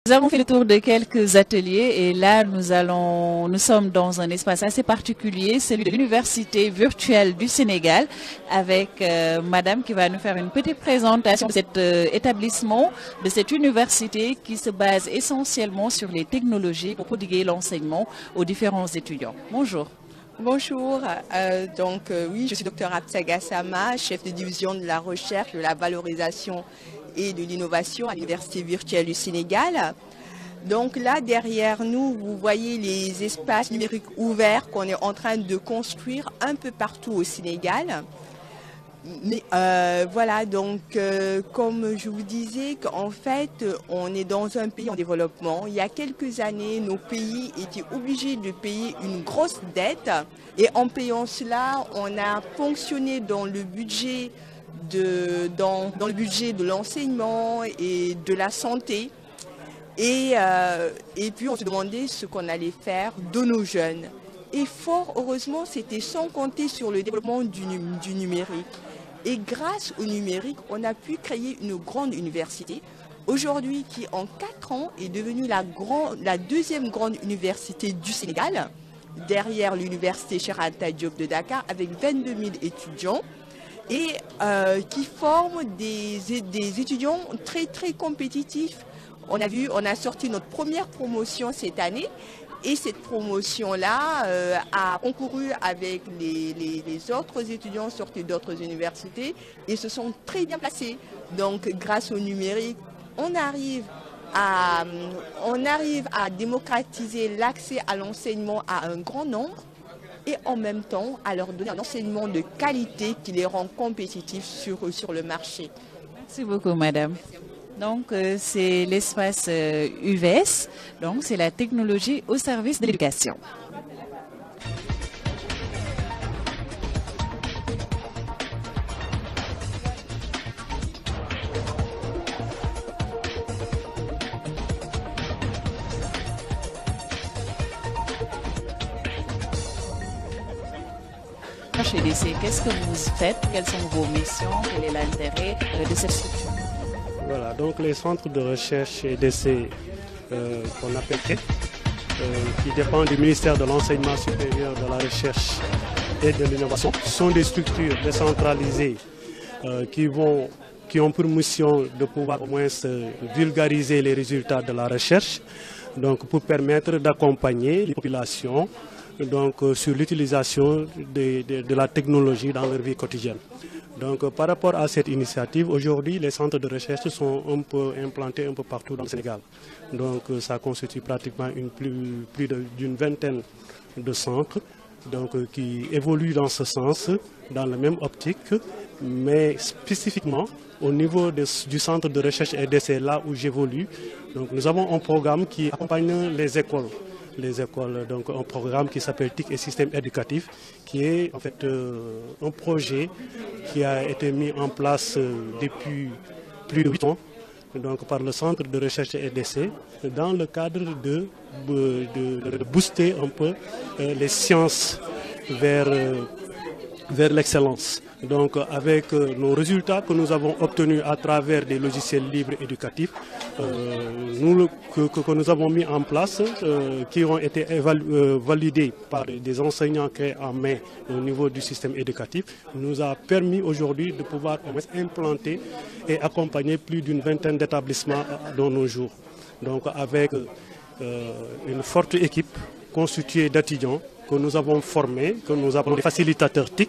Nous avons fait le tour de quelques ateliers et là nous sommes dans un espace assez particulier, celui de l'Université virtuelle du Sénégal, avec Madame qui va nous faire une petite présentation de cet établissement, de cette université qui se base essentiellement sur les technologies pour prodiguer l'enseignement aux différents étudiants. Bonjour. Bonjour, oui, je suis Dr Absa Gassama, chef de division de la recherche, de la valorisation et de l'innovation à l'Université virtuelle du Sénégal. Donc là, derrière nous, vous voyez les espaces numériques ouverts qu'on est en train de construire un peu partout au Sénégal. Mais voilà, donc comme je vous disais, qu'en fait, on est dans un pays en développement. Il y a quelques années, nos pays étaient obligés de payer une grosse dette. Et en payant cela, on a fonctionné dans le budget dans le budget de l'enseignement et de la santé. Et puis on se demandait ce qu'on allait faire de nos jeunes. Et fort heureusement, c'était sans compter sur le développement du numérique. Et grâce au numérique, on a pu créer une grande université, aujourd'hui qui en 4 ans est devenue la deuxième grande université du Sénégal, derrière l'université Cheikh Anta Diop de Dakar, avec 22 000 étudiants, et qui forment des étudiants très très compétitifs. On a sorti notre première promotion cette année. Et cette promotion-là a concouru avec les autres étudiants sortis d'autres universités et se sont très bien placés. Donc grâce au numérique, on arrive à démocratiser l'accès à l'enseignement à un grand nombre et en même temps à leur donner un enseignement de qualité qui les rend compétitifs sur le marché. Merci beaucoup, madame. Donc, c'est l'espace UVS, donc c'est la technologie au service de l'éducation. Chez DC, qu'est-ce que vous faites? Quelles sont vos missions? Quel est l'intérêt de cette structure? Voilà, donc les centres de recherche et d'essai qu'on appelle CET, qui dépendent du ministère de l'Enseignement supérieur, de la Recherche et de l'Innovation, sont des structures décentralisées qui ont pour mission de pouvoir au moins vulgariser les résultats de la recherche, donc pour permettre d'accompagner les populations donc, sur l'utilisation de la technologie dans leur vie quotidienne. Donc par rapport à cette initiative, aujourd'hui les centres de recherche sont un peu implantés un peu partout dans le Sénégal. Donc ça constitue pratiquement plus d'une vingtaine de centres donc, qui évoluent dans ce sens, dans la même optique, mais spécifiquement au niveau du centre de recherche et d'essai, là où j'évolue, donc nous avons un programme qui accompagne les écoles, donc un programme qui s'appelle TIC et système éducatif, qui est en fait un projet qui a été mis en place depuis plus de 8 ans donc, par le Centre de recherche et d'essai dans le cadre de booster un peu les sciences vers l'excellence. Donc avec nos résultats que nous avons obtenus à travers des logiciels libres éducatifs que nous avons mis en place, qui ont été validés par des enseignants créés en main au niveau du système éducatif, nous a permis aujourd'hui de pouvoir implanter et accompagner plus d'une vingtaine d'établissements dans nos jours. Donc avec une forte équipe constituée d'étudiants que nous avons formés, que nous avons des facilitateurs TIC,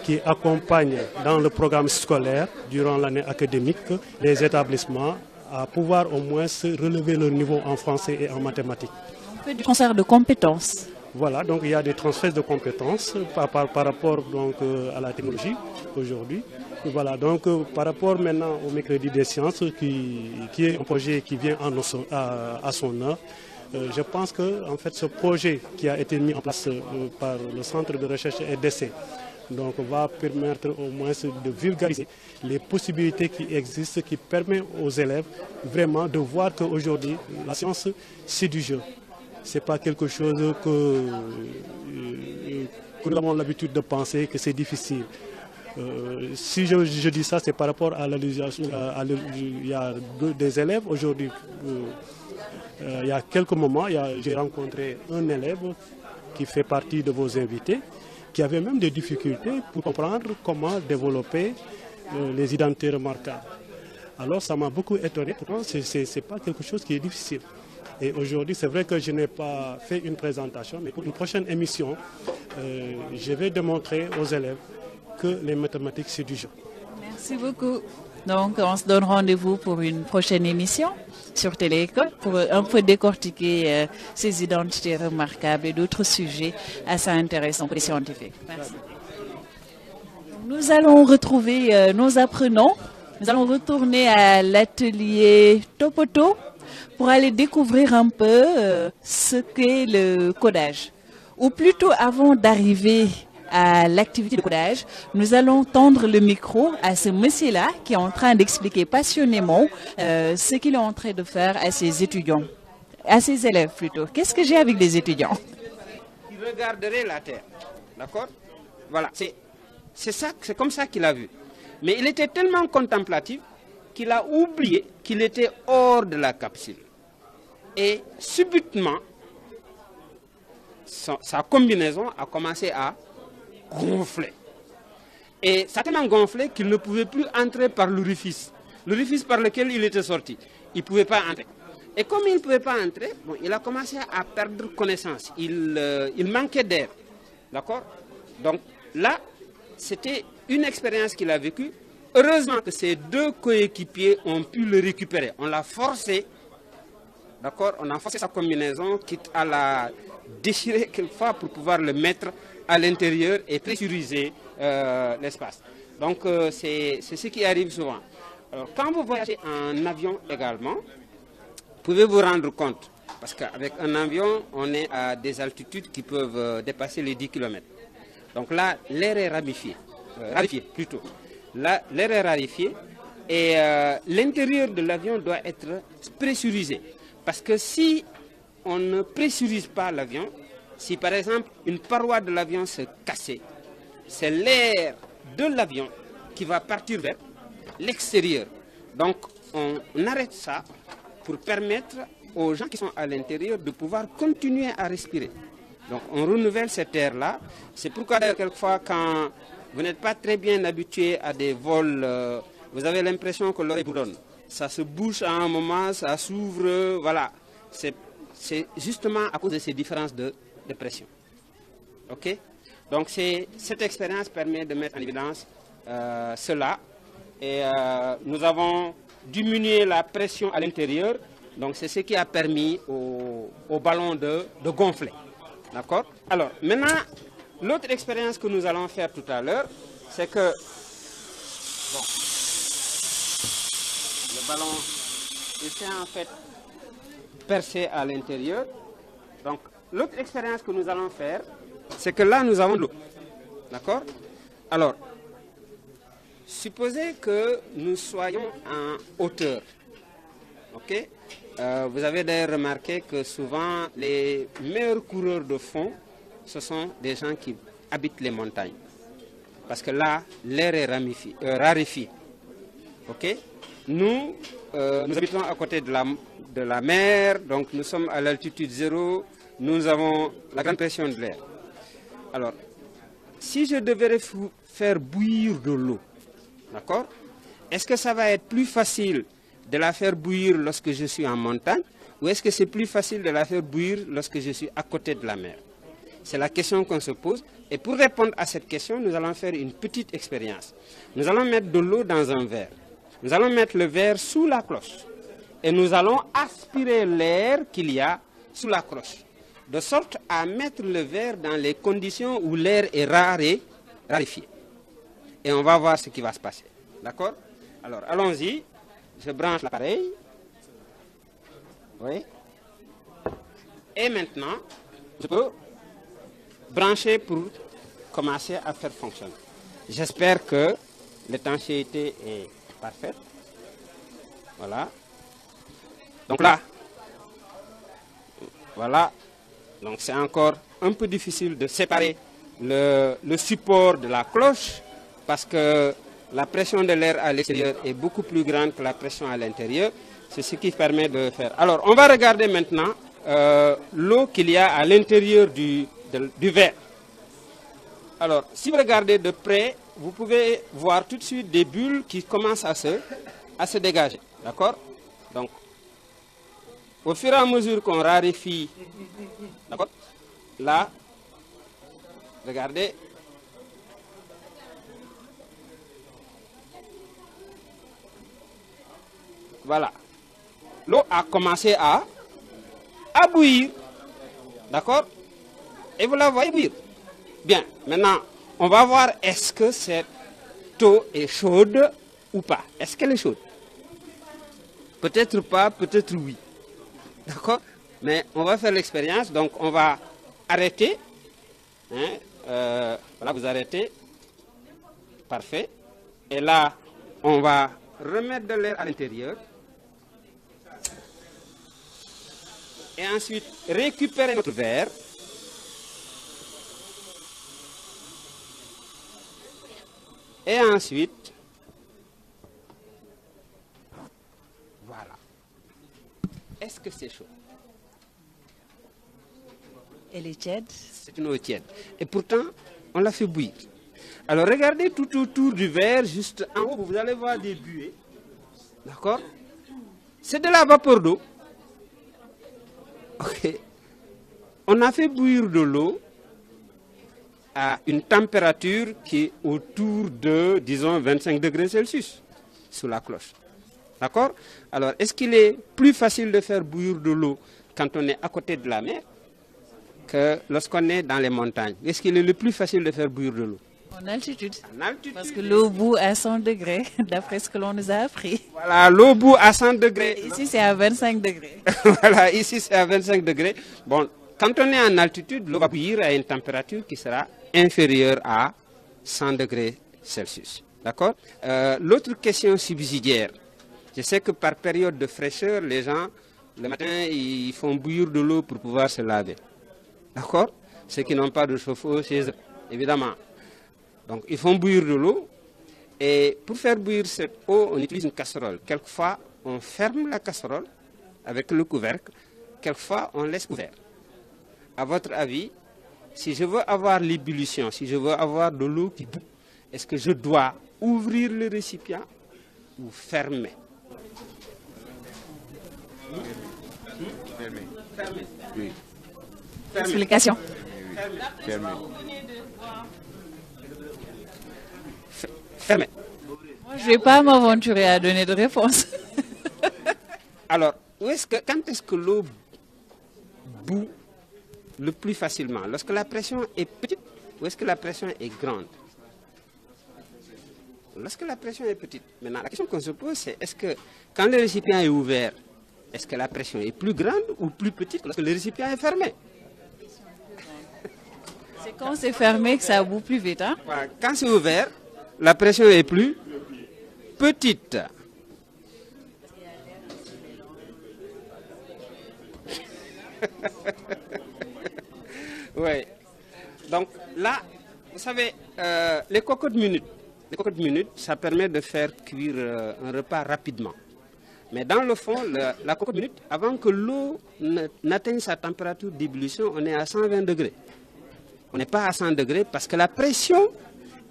qui accompagnent dans le programme scolaire durant l'année académique les établissements à pouvoir au moins relever leur niveau en français et en mathématiques. On fait du transfert de compétences. Voilà, donc il y a des transferts de compétences par rapport donc, à la technologie aujourd'hui. Voilà, donc par rapport maintenant au mercredi des sciences, qui est un projet qui vient à son heure, je pense que en fait, ce projet qui a été mis en place par le Centre de recherche et d'essai donc, va permettre au moins de vulgariser les possibilités qui existent, qui permettent aux élèves vraiment de voir qu'aujourd'hui, la science, c'est du jeu. Ce n'est pas quelque chose que nous avons l'habitude de penser que c'est difficile. Si je dis ça, c'est par rapport à l'allusion. Il y a des élèves aujourd'hui Il y a quelques moments, j'ai rencontré un élève qui fait partie de vos invités, qui avait même des difficultés pour comprendre comment développer les identités remarquables. Alors ça m'a beaucoup étonné, pourtant ce n'est pas quelque chose qui est difficile. Et aujourd'hui, c'est vrai que je n'ai pas fait une présentation, mais pour une prochaine émission, je vais démontrer aux élèves que les mathématiques, c'est du jeu. Merci beaucoup. Donc, on se donne rendez-vous pour une prochaine émission sur Télé-École pour un peu décortiquer ces identités remarquables et d'autres sujets assez intéressants pour les scientifiques. Merci. Nous allons retrouver nos apprenants. Nous allons retourner à l'atelier Topoto pour aller découvrir un peu ce qu'est le codage. Ou plutôt, avant d'arriver à l'activité de codage, nous allons tendre le micro à ce monsieur-là qui est en train d'expliquer passionnément ce qu'il est en train de faire à ses étudiants, à ses élèves plutôt. Qu'est-ce que j'ai avec les étudiants? Il regarderait la Terre, d'accord? Voilà, c'est comme ça qu'il a vu. Mais il était tellement contemplatif qu'il a oublié qu'il était hors de la capsule. Et subitement, sa combinaison a commencé à gonfler. Et ça a tellement gonflé qu'il ne pouvait plus entrer par l'orifice par lequel il était sorti. Il ne pouvait pas entrer. Et comme il ne pouvait pas entrer, bon, il a commencé à perdre connaissance. Il manquait d'air. D'accord? Donc là, c'était une expérience qu'il a vécue. Heureusement que ses deux coéquipiers ont pu le récupérer. On l'a forcé. D'accord? On a forcé sa combinaison, quitte à la déchirer quelquefois pour pouvoir le mettre à l'intérieur et pressuriser l'espace. Donc c'est ce qui arrive souvent. Alors, quand vous voyagez en avion également, vous pouvez vous rendre compte, parce qu'avec un avion, on est à des altitudes qui peuvent dépasser les 10 km. Donc là, l'air est raréfié plutôt. Là, l'air est raréfié et l'intérieur de l'avion doit être pressurisé. Parce que si on ne pressurise pas l'avion, si par exemple une paroi de l'avion se cassait, c'est l'air de l'avion qui va partir vers l'extérieur. Donc on arrête ça pour permettre aux gens qui sont à l'intérieur de pouvoir continuer à respirer. Donc on renouvelle cet air-là. C'est pourquoi quelquefois quand vous n'êtes pas très bien habitué à des vols, vous avez l'impression que l'oreille bourdonne. Ça se bouche à un moment, ça s'ouvre, voilà. C'est justement à cause de ces différences de pression. Ok? Donc cette expérience permet de mettre en évidence cela. Et nous avons diminué la pression à l'intérieur. Donc c'est ce qui a permis au ballon de gonfler. D'accord? Alors maintenant, l'autre expérience que nous allons faire tout à l'heure, c'est que le ballon était en fait percé à l'intérieur. Donc l'autre expérience que nous allons faire, c'est que là nous avons de l'eau. D'accord? Alors, supposez que nous soyons en hauteur. Ok? Vous avez d'ailleurs remarqué que souvent les meilleurs coureurs de fond, ce sont des gens qui habitent les montagnes. Parce que là, l'air est raréfié. Ok? Nous habitons à côté de la mer, donc nous sommes à l'altitude zéro, nous avons la grande pression de l'air. Alors, si je devais faire bouillir de l'eau, d'accord? Est-ce que ça va être plus facile de la faire bouillir lorsque je suis en montagne, ou est-ce que c'est plus facile de la faire bouillir lorsque je suis à côté de la mer? C'est la question qu'on se pose. Et pour répondre à cette question, nous allons faire une petite expérience. Nous allons mettre de l'eau dans un verre. Nous allons mettre le verre sous la cloche. Et nous allons aspirer l'air qu'il y a sous la cloche. De sorte à mettre le verre dans les conditions où l'air est raréfié. Et on va voir ce qui va se passer. D'accord? Alors, allons-y. Je branche l'appareil. Oui. Et maintenant, je peux brancher pour commencer à faire fonctionner. J'espère que l'étanchéité est parfaite. Voilà. Donc là, voilà. Donc c'est encore un peu difficile de séparer le support de la cloche parce que la pression de l'air à l'extérieur est beaucoup plus grande que la pression à l'intérieur. C'est ce qui permet de faire. Alors, on va regarder maintenant l'eau qu'il y a à l'intérieur du verre. Alors, si vous regardez de près, vous pouvez voir tout de suite des bulles qui commencent à se dégager. D'accord? Donc, au fur et à mesure qu'on raréfie, d'accord? Là, regardez. Voilà. L'eau a commencé à bouillir. D'accord? Et vous la voyez bouillir. Bien. Maintenant, on va voir est-ce que cette eau est chaude ou pas. Est-ce qu'elle est chaude? Peut-être pas, peut-être oui. D'accord? Mais on va faire l'expérience. Donc, on va arrêter. Hein? Voilà, vous arrêtez. Parfait. Et là, on va remettre de l'air à l'intérieur. Et ensuite, récupérer notre verre. Et ensuite, voilà. Est-ce que c'est chaud? Elle est tiède. C'est une eau tiède. Et pourtant, on l'a fait bouillir. Alors, regardez tout autour du verre, juste en haut, vous allez voir des buées. D'accord? C'est de la vapeur d'eau. Ok. On a fait bouillir de l'eau à une température qui est autour de, disons, 25 degrés Celsius sous la cloche. D'accord? Alors, est-ce qu'il est plus facile de faire bouillir de l'eau quand on est à côté de la mer que lorsqu'on est dans les montagnes? Est-ce qu'il est le plus facile de faire bouillir de l'eau? En altitude. En altitude. Parce que l'eau bout à 100 degrés, d'après ce que l'on nous a appris. Voilà, l'eau bout à 100 degrés. Et ici, c'est à 25 degrés. Voilà, ici, c'est à 25 degrés. Bon, quand on est en altitude, l'eau va bouillir à une température qui sera inférieure à 100 degrés Celsius. D'accord? L'autre question subsidiaire. Je sais que par période de fraîcheur, les gens, le matin, ils font bouillir de l'eau pour pouvoir se laver. D'accord? Ceux qui n'ont pas de chauffe-eau chez eux, évidemment. Donc, ils font bouillir de l'eau. Et pour faire bouillir cette eau, on utilise une casserole. Quelquefois, on ferme la casserole avec le couvercle. Quelquefois, on laisse ouvert. À votre avis, si je veux avoir l'ébullition, si je veux avoir de l'eau qui bout, est-ce que je dois ouvrir le récipient ou fermer? Fermer. Oui. Explication. Fermé. Fermé. Moi, je ne vais pas m'aventurer à donner de réponse. Alors, quand est-ce que l'eau bout le plus facilement? Lorsque la pression est petite ou est-ce que la pression est grande? Lorsque la pression est petite. Maintenant, la question qu'on se pose, c'est est-ce que quand le récipient est ouvert, est-ce que la pression est plus grande ou plus petite que lorsque le récipient est fermé? C'est quand c'est fermé que ça bout plus vite. Hein? Voilà. Quand c'est ouvert, la pression est plus petite. Oui. Donc là, vous savez, les cocottes minutes, ça permet de faire cuire un repas rapidement. Mais dans le fond, la cocotte minute, avant que l'eau n'atteigne sa température d'ébullition, on est à 120 degrés. On n'est pas à 100 degrés parce que la pression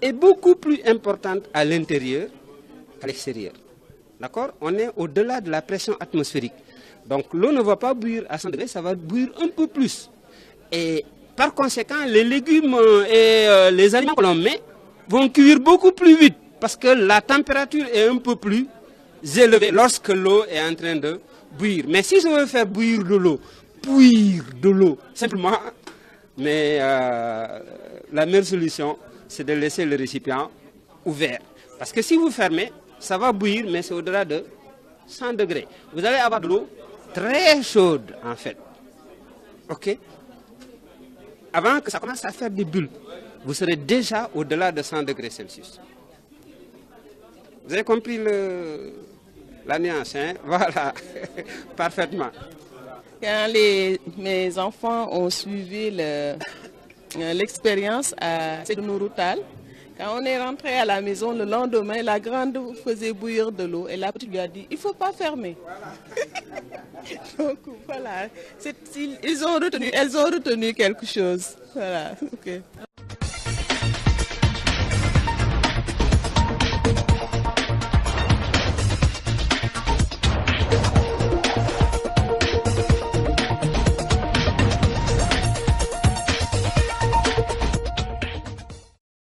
est beaucoup plus importante à l'intérieur qu'à l'extérieur. D'accord? On est au-delà de la pression atmosphérique. Donc l'eau ne va pas bouillir à 100 degrés, ça va bouillir un peu plus. Et par conséquent, les légumes et les aliments que l'on met vont cuire beaucoup plus vite parce que la température est un peu plus élevée lorsque l'eau est en train de bouillir. Mais si je veux faire bouillir de l'eau, simplement, mais la meilleure solution, c'est de laisser le récipient ouvert. Parce que si vous fermez, ça va bouillir, mais c'est au-delà de 100 degrés. Vous allez avoir de l'eau très chaude, en fait. OK? Avant que ça commence à faire des bulles, vous serez déjà au-delà de 100 degrés Celsius. Vous avez compris la nuance, hein? Voilà, parfaitement. Quand mes enfants ont suivi l'expérience à Sédounou-Routal, Quand on est rentré à la maison, le lendemain, la grande faisait bouillir de l'eau et la petite lui a dit, il ne faut pas fermer. Donc voilà, elles ont retenu quelque chose. Voilà, ok.